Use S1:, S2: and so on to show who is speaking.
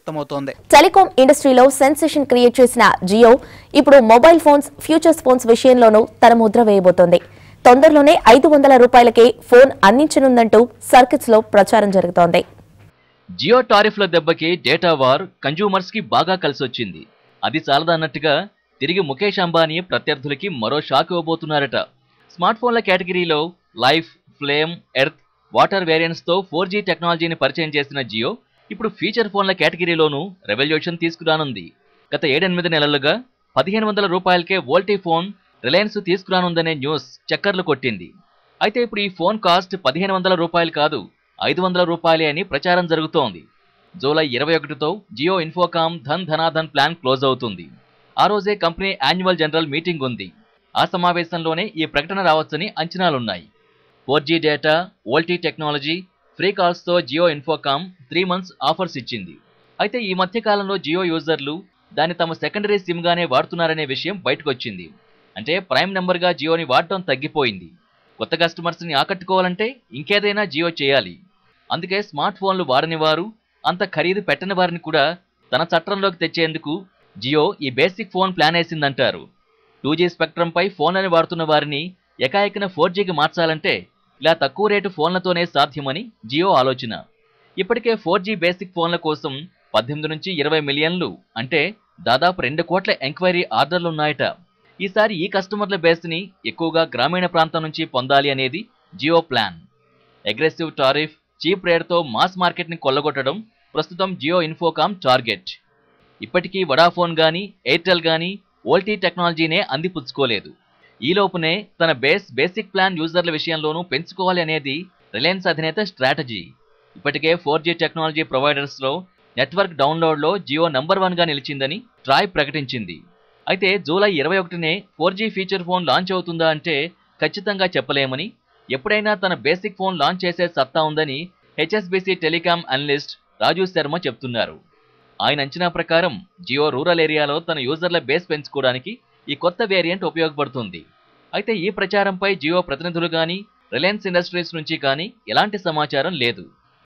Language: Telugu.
S1: వ్యక్తమవుతోంది.
S2: టెలికాం ఇండస్ట్రీలో సెన్సేషన్ క్రియేట్ చేసిన జియో ఇప్పుడు మొబైల్ ఫోన్స్, ఫ్యూచర్స్ ఫోన్స్ విషయంలోనూ తన ముద్ర వేయబోతోంది. తొందరలోనే 500 రూపాయలకే ఫోన్ అందించనుందంటూ సర్కిట్స్ లో ప్రచారం జరుగుతోంది.
S3: జియో టారిఫ్ల దెబ్బకి డేటా వార్ కన్జ్యూమర్స్ కి బాగా కలిసొచ్చింది. అది చాలదన్నట్టుగా తిరిగి ముఖేష్ అంబానీ ప్రత్యర్థులకి మరో షాక్ ఇవ్వబోతున్నారట. స్మార్ట్ ఫోన్ల కేటగిరీలో life, flame, earth, water variants తో 4G టెక్నాలజీని పరిచయం చేసిన జియో ఇప్పుడు ఫీచర్ ఫోన్ల కేటగిరీలోనూ రెవల్యూషన్ తీసుకురానుంది. గత 7-8 నెలలుగా 1500 రూపాయలకే వోల్టీ ఫోన్ రిలయన్స్ తీసుకురానుందనే న్యూస్ చక్కర్లు కొట్టింది. అయితే ఇప్పుడు ఈ ఫోన్ కాస్ట్ 1500 రూపాయలు కాదు, 500 రూపాయలే అని ప్రచారం జరుగుతోంది. జూలై 21తో జియో ఇన్ఫోకామ్ ధన్ ధనాధన్ ప్లాన్ క్లోజ్ అవుతుంది. ఆ రోజే కంపెనీ యాన్యువల్ జనరల్ మీటింగ్ ఉంది. ఆ సమావేశంలోనే ఈ ప్రకటన రావచ్చని అంచనాలున్నాయి. 4G data, VoLTE technology, free కాల్స్తో జియో ఇన్ఫోకామ్ 3 months ఆఫర్స్ ఇచ్చింది. అయితే ఈ మధ్య కాలంలో జియో యూజర్లు దాన్ని తమ సెకండరీ సిమ్ గానే వాడుతున్నారనే విషయం బయటకొచ్చింది. అంటే ప్రైమ్ నెంబర్గా జియోని వాడటం తగ్గిపోయింది. కొత్త కస్టమర్స్ని ఆకట్టుకోవాలంటే ఇంకేదైనా జియో చేయాలి. అందుకే స్మార్ట్ ఫోన్లు వాడని వారు, అంత ఖరీదు పెట్టని వారిని కూడా తన చట్రంలోకి తెచ్చేందుకు జియో ఈ బేసిక్ ఫోన్ ప్లాన్ వేసిందంటారు. 2G స్పెక్ట్రంపై ఫోన్లని వాడుతున్న వారిని ఏకాఏకిన 4Gకి మార్చాలంటే ఇలా తక్కువ రేటు ఫోన్లతోనే సాధ్యమని జియో ఆలోచన. ఇప్పటికే 4G బేసిక్ ఫోన్ల కోసం 18 నుంచి 20 మిలియన్లు అంటే దాదాపు 2 కోట్ల ఎంక్వైరీ ఆర్డర్లున్నాయట. ఈసారి ఈ కస్టమర్ల బేస్ని ఎక్కువగా గ్రామీణ ప్రాంతం నుంచి పొందాలి అనేది Jio plan. Aggressive tariff, cheap రేట్తో మాస్ మార్కెట్ని కొల్లగొట్టడం ప్రస్తుతం జియో ఇన్ఫోకామ్ టార్గెట్. ఇప్పటికీ వడాఫోన్ గానీ, ఎయిర్టెల్ గానీ వోల్టీ టెక్నాలజీనే అందిపుచ్చుకోలేదు. ఈలోపునే తన బేసిక్ ప్లాన్ యూజర్ల విషయంలోనూ పెంచుకోవాలి అనేది రిలయన్స్ అధినేత స్ట్రాటజీ. ఇప్పటికే 4G టెక్నాలజీ ప్రొవైడర్స్లో నెట్వర్క్ డౌన్లోడ్లో జియో నంబర్ 1గా నిలిచిందని ట్రాయ్ ప్రకటించింది. అయితే జూలై 21నే 4G ఫీచర్ ఫోన్ లాంచ్ అవుతుందా అంటే ఖచ్చితంగా చెప్పలేమని, ఎప్పుడైనా తన బేసిక్ ఫోన్ లాంచ్ చేసే సత్తా ఉందని HSBC టెలికాం అనలిస్ట్ రాజు శర్మ చెప్తున్నారు. ఆయన అంచనా ప్రకారం జియో రూరల్ ఏరియాలో తన యూజర్ల బేస్ పెంచుకోవడానికి ఈ కొత్త వేరియంట్ ఉపయోగపడుతుంది. అయితే ఈ ప్రచారంపై జియో ప్రతినిధులు కానీ, రిలయన్స్ ఇండస్ట్రీస్ నుంచి కానీ ఎలాంటి సమాచారం లేదు.